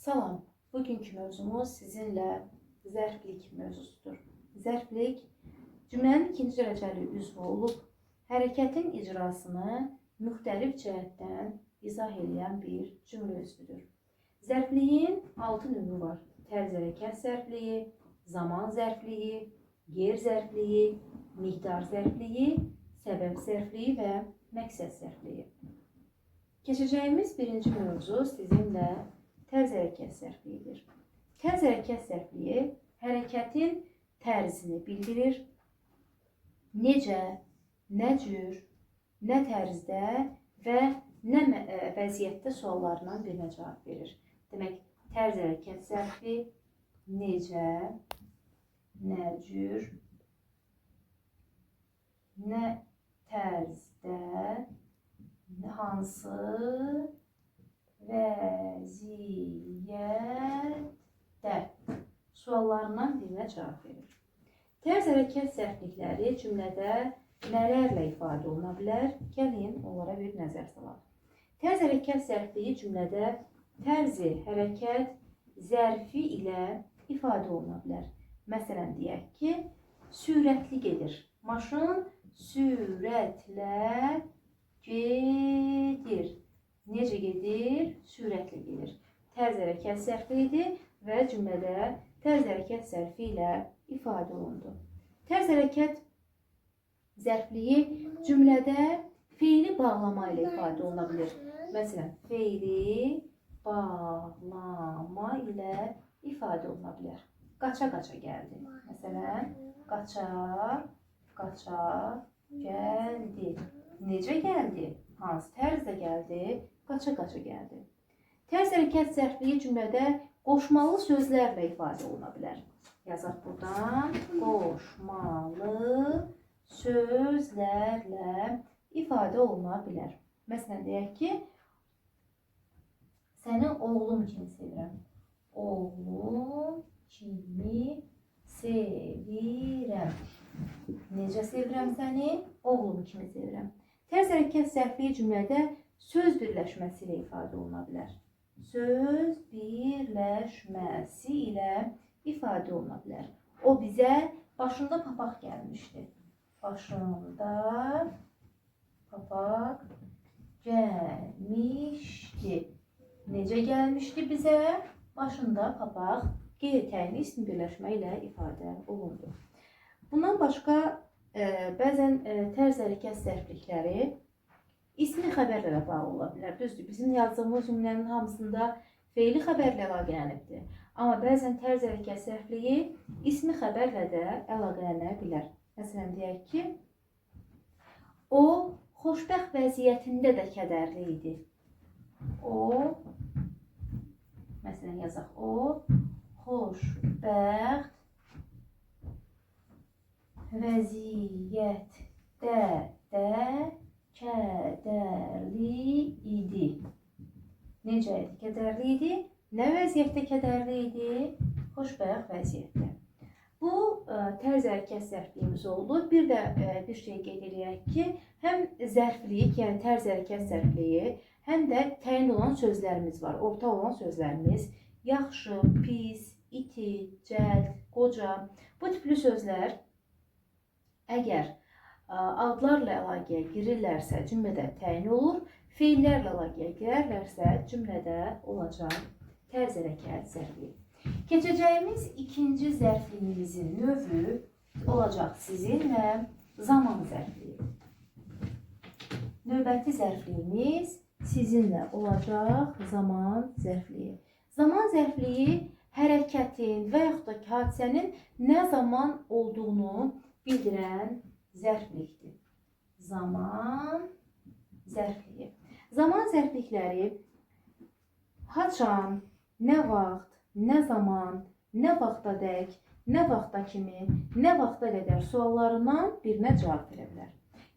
Salam, bugünkü mövzumuz sizinlə zərflik mövzusudur. Zərflik cümlənin ikinci dərəcəli üzvü olub, hərəkətin icrasını müxtəlif cəhətdən izah edən bir cümlə üzvüdür. Zərfliyin 6 növü var. Tərz hərəkət zərfliyi, zaman zərfliyi, yer zərfliyi, miqdar zərfliyi, səbəb zərfliyi və məqsəd zərfliyi. Keçəcəyimiz birinci mövzu sizinlə tərz hərəkət zərfliyidir. Tərz hərəkət zərfliyi hərəkətin tərzini bildirir. Necə, nə cür, nə tərzdə və nə vəziyyətdə suallarından birinə cavab verir. Demək, tərz hərəkət zərfi necə, nə cür, nə tərzdə, hansı vəziyyətdə suallarından birinə cavab verir. Tərz hərəkət zərflikləri cümlədə nələrlə ifadə oluna bilər? Gəlin onlara bir nəzər salaq. Tərz hərəkət zərfliyi cümlədə tərzi hərəkət zərfi ilə ifadə oluna bilər. Məsələn, deyək ki, sürətli gedir. Maşın sürətlə gedir. Necə gedir? Sürətlə gedir. Tərz hərəkət zərfliyidir və cümlədə tərz hərəkət zərfi ilə ifadə olundu. Tərz hərəkət zərfliyi cümlədə feili bağlama ilə ifadə oluna bilir. Məsələn, feili bağlama ilə ifadə oluna bilər. Qaça-qaça gəldi. Məsələn, qaça-qaça gəldi. Necə gəldi? Hansı tərzdə gəldi? Qaça-qaça gəldi. Tərz hərəkət zərfliyi cümlədə qoşmalı sözlərlə ifadə oluna bilər. Yazaq buradan. Qoşmalı sözlərlə ifadə oluna bilər. Məsələn, deyək ki, səni oğlum kimi sevirəm. Oğlum kimi sevirəm. Necə sevirəm səni? Oğlum kimi sevirəm. Tərz hərəkət zərfliyi cümlədə söz birləşməsi ilə ifadə oluna bilər. Söz birləşməsi ilə ifadə oluna bilər. O bizə başında papaq gəlmişdi. Başında papaq gəlmişdi. Necə gəlmişdi bizə? Başında papaq qeyd-təyinli ism birləşmə ilə ifadə olundu. Bundan başqa bəzən tərz hərəkət zərflikləri ismi xəbərlə bağlı ola bilər. Düzdür, bizim yazdığımız cümlənin hamısında feili xəbərlə əlaqələnibdir. Amma bəzən tərz hərəkət zərfliyi ismi xəbərlə də əlaqələnə bilər. Məsələn, deyək ki, o xoşbəxt vəziyyətində də kədərli idi. O, məsələn, yazaq, o xoşbəxt vəziyyətdə də kədərli idi. Necə idi? Kədərli idi. Nə vəziyyətdə kədərli idi? Xoşbəxt vəziyyətdə. Bu tərz hərəkət zərfliyimiz oldu. Bir də bir şey qeyd edək ki, həm zərflik, yəni tərz hərəkət zərfliyi, həm də təyin olan sözlərimiz var. Orta olan sözlərimiz yaxşı, pis, iti, cəld, qoca. Bu tipli sözlər əgər adlarla əlaqəyə girirlərsə cümlədə təyin olur, feillərlə əlaqəyə girərlərsə cümlədə olacaq tərz hərəkət zərfliyi. Keçəcəyimiz ikinci zərfliyimizin növü olacaq sizinlə zaman zərfliyi. Növbəti zərfliyimiz sizinlə olacaq zaman zərfliyi. Zaman zərfliyi hərəkətin və yaxud da hadisənin nə zaman olduğunu bildirən zərflikdir. Zaman zərfliyi. Zaman zərflikləri haçan, nə vaxt, nə zaman, nə vaxtadək, nə vaxta kimi, nə vaxta qədər suallarından birinə cavab verə bilər.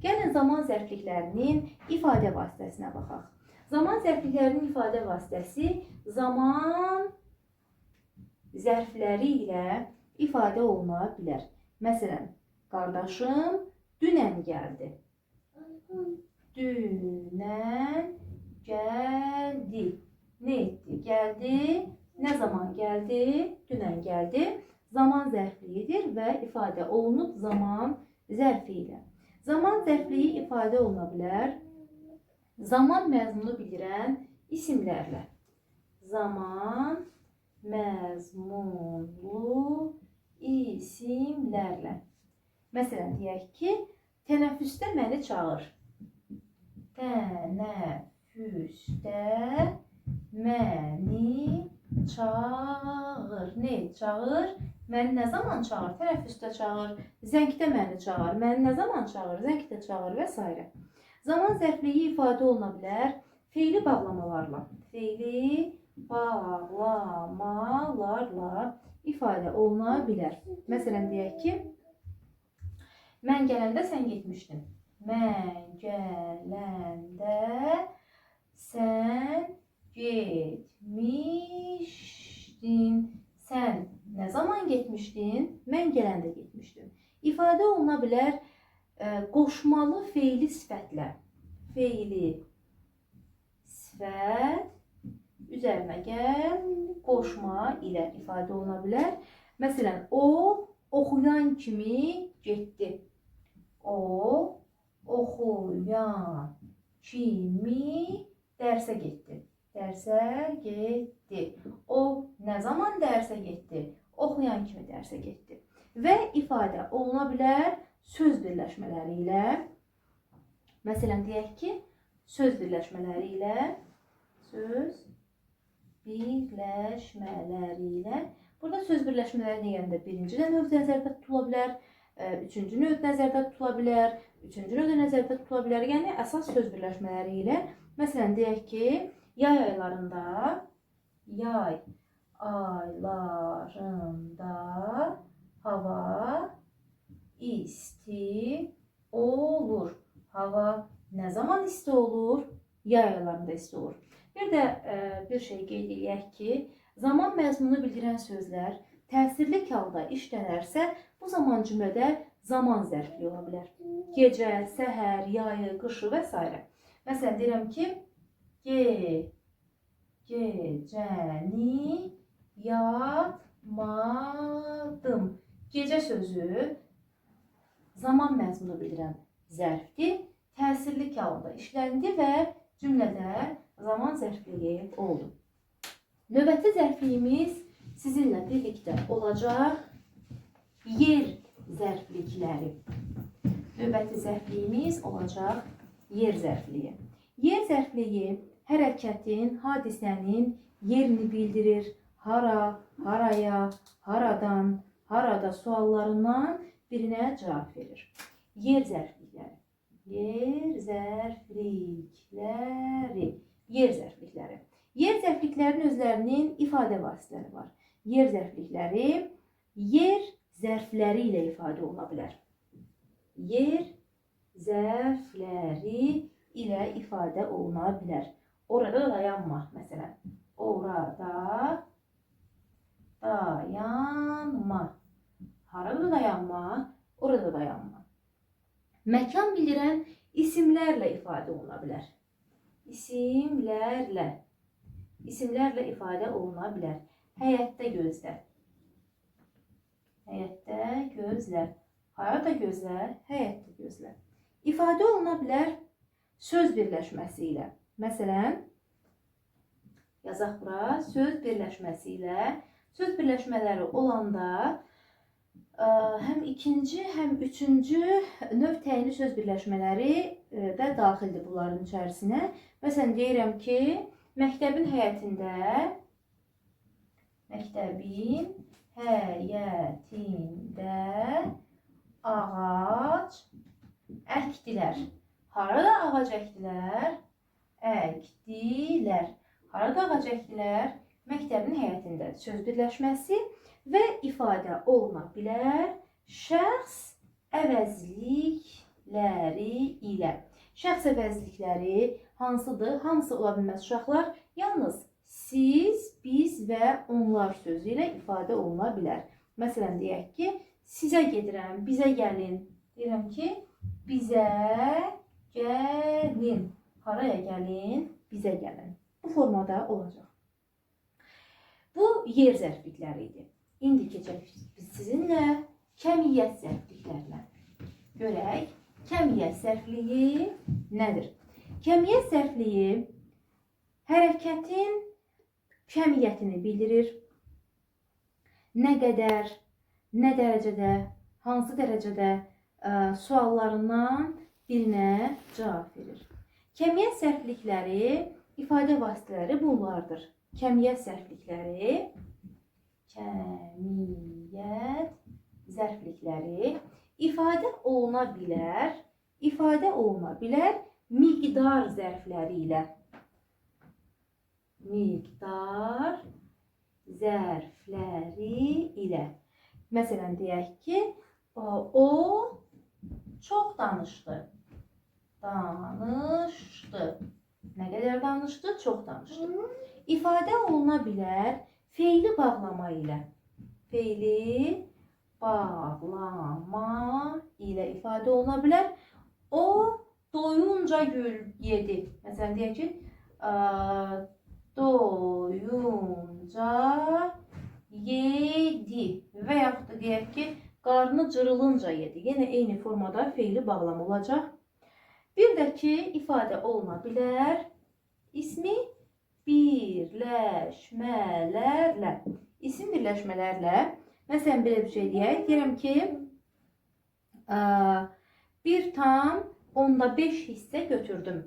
Gəlin zaman zərfliklərinin ifadə vasitəsinə baxaq. Zaman zərfliklərinin ifadə vasitəsi zaman zərfləri ilə ifadə oluna bilər. Məsələn, qardaşım dünən gəldi. Dünən gəldi. Nə etdi? Gəldi. ne zaman geldi? Dünən gəldi. Zaman zərfliyidir və ifadə olunub zaman zərfi ilə. Zaman zərfliyi ifadə oluna bilər. Zaman məzmunu bildirən isimlərlə. Zaman məzmunlu isimlərlə. Məsələn, deyək ki, tənəffüsdə məni çağır. Tənəffüsdə məni çağır. Ne? Çağır. Məni nə zaman çağır? Tənəffüsdə çağır. Zəngdə məni çağır. Məni nə zaman çağır? Zəngdə çağır və s. Zaman zərfliyi ifadə oluna bilər feili bağlamalarla. Feili bağlamalarla ifadə oluna bilər. Məsələn, deyək ki, mən gələndə sən getmişdin. Mən gələndə sən getmişdin. Sən nə zaman getmişdin? Mən gələndə getmişdim. İfadə oluna bilər qoşmalı feili sifətlə. Feili sifət üzərinə gəl, qoşma ilə ifadə oluna bilər. Məsələn, o oxuyan kimi getdi. O oxuyan kimi dərsə getdi. Dərsə getdi. O nə zaman dərsə getdi? Oxuyan kimi dərsə getdi. Və ifadə oluna bilər söz birləşmələri ilə. Məsələn, deyək ki, söz birləşmələri ilə. Burada söz birləşmələri deyəndə birinci növ nəzərdə tutula bilər, üçüncü növ nəzərdə tutula bilər, üçüncü növ nəzərdə tutula bilər. Yəni, əsas söz birləşmələri ilə. Məsələn, deyək ki, yay aylarında hava isti olur. Hava nə zaman isti olur? Yay aylarında isti olur. Bir də bir şey qeyd edək ki, zaman məzmunu bildirən sözlər təsirli halda işlənərsə, bu zaman cümlədə zaman zərfli ola bilər. Gecə, səhər, yayı, qışı və s. Məsələn, deyirəm ki, gecəni yatmadım. Gecə sözü zaman məzmunu bildirən zərfdir. Təsirli halda işləndi və cümlədə zaman zərfliyi oldu. Növbəti zərfliyimiz sizinlə birlikdə olacaq yer zərflikləri. Növbəti zərfliyimiz olacaq yer zərfliyi. Yer zərfliyi hərəkətin, hadisənin yerini bildirir. Hara, haraya, haradan, harada suallarından birinə cavab verir. Yer zərflikləri. Yer zərflikləri. Yer zərflikləri. Yer zərfliklərinin özlərinin ifadə vasitələri var. Yer zərflikləri yer zərfləri ilə ifadə oluna bilər. Yer zərfləri ilə ifadə oluna bilər. Orada dayanma, məsələn. Orada dayanma. Harada dayanma, orada dayanma. Məkan bildirən isimlərlə ifadə oluna bilər. İsimlərlə ifadə oluna bilər. Həyətdə gözlə. Həyətdə gözlə. Harada gözlə, həyətdə gözlə. İfadə oluna bilər söz birləşməsi ilə. Məsələn, yazaq bura, söz birləşməsi ilə. Söz birləşmələri olanda həm ikinci, həm üçüncü növ təyinli söz birləşmələri də daxildir bunların içərisinə. Məsələn, deyirəm ki, məktəbin həyətində ağac əkdilər. Harada ağac əkdilər? Əkdilər. Harada ağac əkdilər? Məktəbin həyətində. Söz birləşməsi və ifadə oluna bilər şəxs əvəzlikləri ilə. Şəxs əvəzlikləri hansıdır? Hamısı ola bilməz uşaqlar. Yalnız siz, biz və onlar sözü ilə ifadə oluna bilər. Məsələn, deyək ki, sizə gedirəm, bizə gəlin. Deyirəm ki, bizə gəlin. Haraya gəlin? Bizə gəlin. Bu formada olacaq. Bu yer zərflikləri idi. İndi keçək biz sizinlə kəmiyyət zərfliklərinə. Görək, kəmiyyət zərfliyi nədir? Kəmiyyət zərfliyi hərəkətin kəmiyyətini bildirir. Nə qədər, nə dərəcədə, hansı dərəcədə suallarından birinə cavab verir. Kəmiyyət zərflikləri, ifadə vasitələri bunlardır. Kəmiyyət zərflikləri ifadə oluna bilər miqdar zərfləri ilə. Məsələn, deyək ki, o çox danışdı. Nə qədər danışdı? Çox danışdı. İfadə oluna bilər feili bağlama ilə. İfadə oluna bilər. O doyunca yedi. Məsələn, deyək ki, doyunca yedi və yaxud da deyək ki, qarnı cırılınca yedi. Yenə eyni formada feili bağlama olacaq. Bir də ki, ifadə oluna bilər ismi birləşmələrlə. İsim birləşmələrlə, məsələn, belə bir şey deyək. Deyirəm ki, 1,5 hissə götürdüm.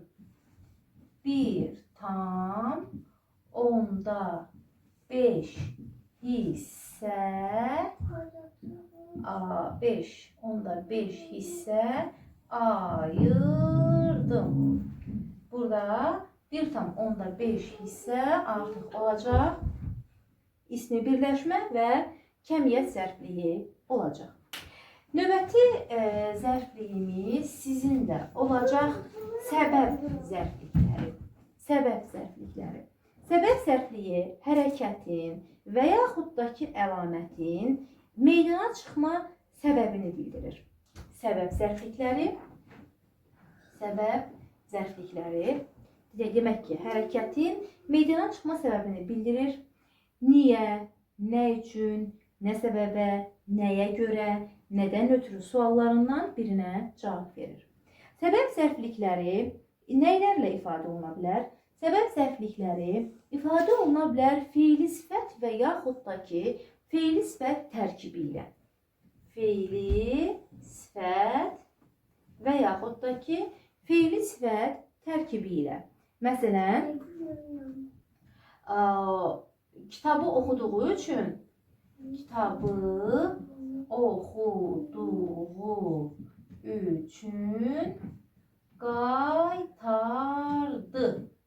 1,5 hissə ayırdım. Burada 1,5 hissə artıq olacaq. İsmi birləşmə və kəmiyyət zərfliyi olacaq. Növbəti zərfliyimiz sizinlə olacaq səbəb zərflikləri. Səbəb zərfliyi hərəkətin və yaxud da ki, əlamətin meydana çıxma səbəbini bildirir. Səbəb zərflikləri demək ki, hərəkətin meydana çıxma səbəbini bildirir. Niyə, nə üçün, nə səbəbə, nəyə görə, nədən ötürü suallarından birinə cavab verir. Səbəb zərflikləri nəylərlə ifadə oluna bilər? Səbəb zərflikləri ifadə oluna bilər feili sifət və yaxud da ki, feili sifət tərkibi ilə. Məsələn, kitabı oxuduğu üçün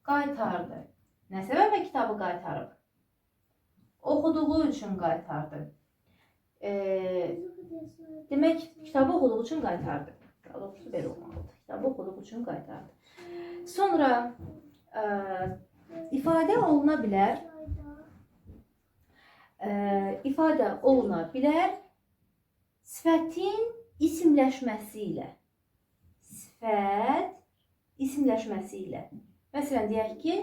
qaytardı. Nə səbəbə kitabı qaytarıb? Oxuduğu üçün qaytardı. Demək, kitabı oxuduğu üçün qaytardı. Doğrusu belə olmalıdır. Kitabı oxuduğu üçün qaytardı. Sonra ifadə oluna bilər sifətin isimləşməsi ilə. Məsələn, deyək ki,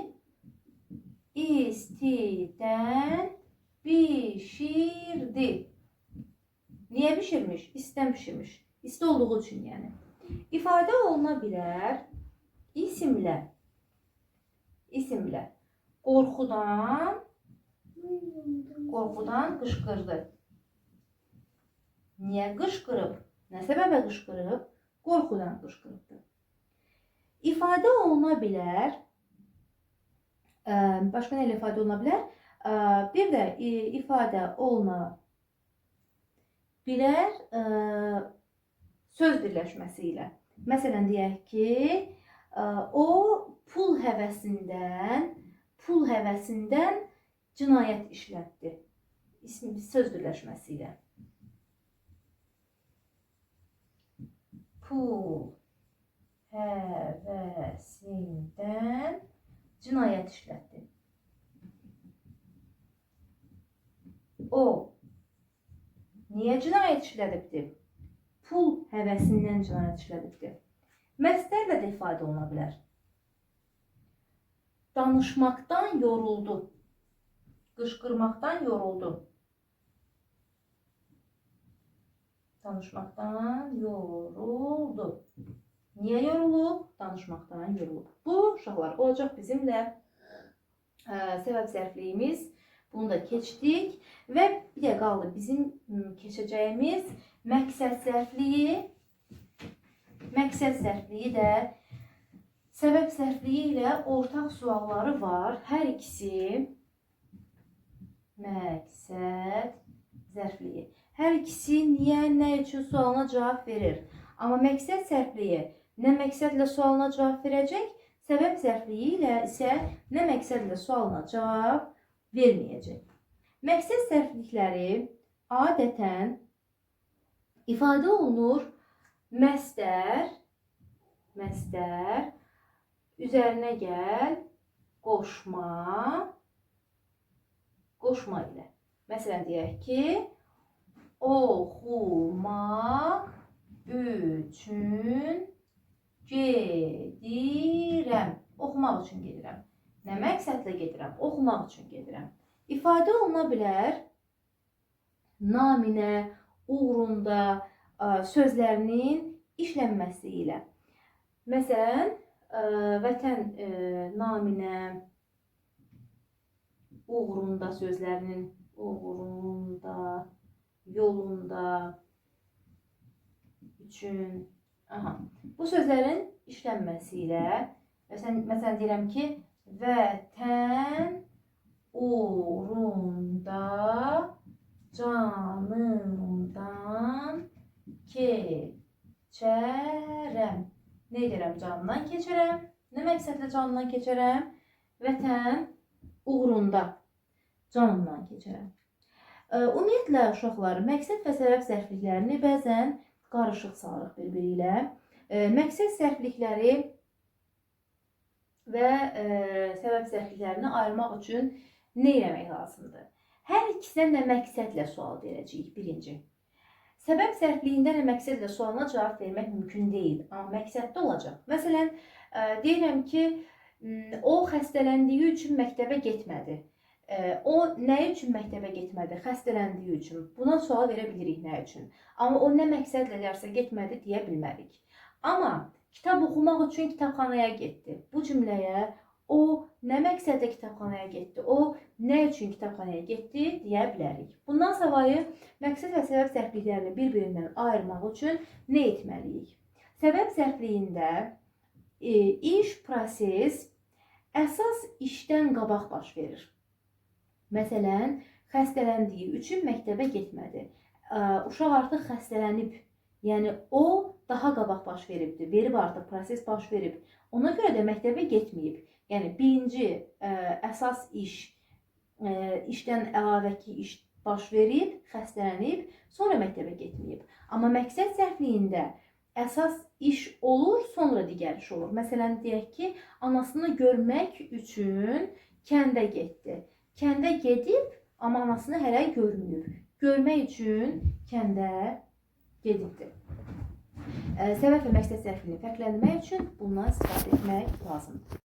istidən bişirdi. Niyə bişirmiş? İstidən bişirmiş. İsti olduğu üçün yəni. İfadə oluna bilər isimlə. Qorxudan qışqırdı. Niyə qışqırıb? Nə səbəbə qışqırıb? Qorxudan qışqırıbdır. İfadə oluna bilər, başqa nə ilə ifadə oluna bilər? Bir də ifadə oluna bilər söz birləşməsi ilə. Məsələn, deyək ki, o pul həvəsindən cinayət işlətdi. Söz birləşməsi ilə. Pul həvəsindən cinayət işlətdi. O niyə cinayət işlədibdir? Pul həvəsindən cinayət işlədibdir. Məsdərlə də ifadə oluna bilər. Danışmaqdan yoruldu. Qışqırmaqdan yoruldu. Danışmaqdan yoruldu. Niyə yorulub? Danışmaqdan yorulub. Bu uşaqlar olacaq bizimlə səbəb zərfliyimiz. Bunu da keçdik və bir də qaldı bizim keçəcəyimiz məqsəd zərfliyi. Məqsəd zərfliyi də səbəb zərfliyi ilə ortaq sualları var. Hər ikisi məqsəd zərfliyi. Hər ikisi niyə, nə üçün sualına cavab verir. Amma məqsəd zərfliyi nə məqsədlə sualına cavab verəcək, səbəb zərfliyi ilə isə nə məqsədlə sualına cavab verməyəcək. Məqsəd zərflikləri adətən ifadə olunur məsdər, üzərinə gəl, qoşma ilə. Məsələn, deyək ki, oxumaq üçün gedirəm. Oxumaq üçün gedirəm. Nə məqsədlə gedirəm? Oxumaq üçün gedirəm. İfadə oluna bilər naminə, uğrunda sözlərinin işlənməsi ilə. Məsələn, vətən naminə, uğrunda sözlərinin uğrunda, yolunda, üçün. Bu sözlərin işlənməsi ilə, məsələn deyirəm ki, vətən uğrunda canımdan keçərəm. Nə edirəm? Canımdan keçərəm. Nə məqsədlə canımdan keçərəm? Vətən uğrunda canımdan keçərəm. Ümumiyyətlə, uşaqlar, məqsəd və səbəb zərfliklərini bəzən qarışıq salırıq bir-biri ilə. Məqsəd zərflikləri və səbəb zərfliklərini ayırmaq üçün nə etmək lazımdır? Hər ikisindən də məqsədlə sual verəcəyik, birinci. Səbəb zərfliyində nə məqsədlə sualına cavab vermək mümkün deyil, amma məqsəddə olacaq. Məsələn, deyirəm ki, o xəstələndiyi üçün məktəbə getmədi. O nə üçün məktəbə getmədi? Xəstələndiyi üçün. Buna sual verə bilirik nə üçün. Amma o nə məqsədlə dərsə getmədi deyə bilmərik. Amma kitab oxumaq üçün kitabxanaya getdi. Bu cümləyə o nə məqsədlə kitabxanaya getdi? O nə üçün kitabxanaya getdi deyə bilərik. Bundan savayı məqsəd və səbəb zərfliklərini bir-birindən ayırmaq üçün nə etməliyik? Səbəb zərfliyində iş, proses əsas işdən qabaq baş verir. Məsələn, xəstələndiyi üçün məktəbə getmədi. Uşaq artıq xəstələnib, yəni o daha qabaq baş veribdir, verib artıq proses baş verib. Ona görə də məktəbə getməyib. Yəni birinci əsas iş, işdən əlavəki iş baş verib, xəstələnib, sonra məktəbə getməyib. Amma məqsəd zərfliyində əsas iş olur, sonra digər iş olur. Məsələn, deyək ki, anasını görmək üçün kəndə getdi. Kəndə gedib, amma anasını hələ görməyib. Görmək üçün kəndə gedibdir. Səbəb və məqsəd zərfini fərqləndirmək üçün bundan istifadə etmək lazımdır.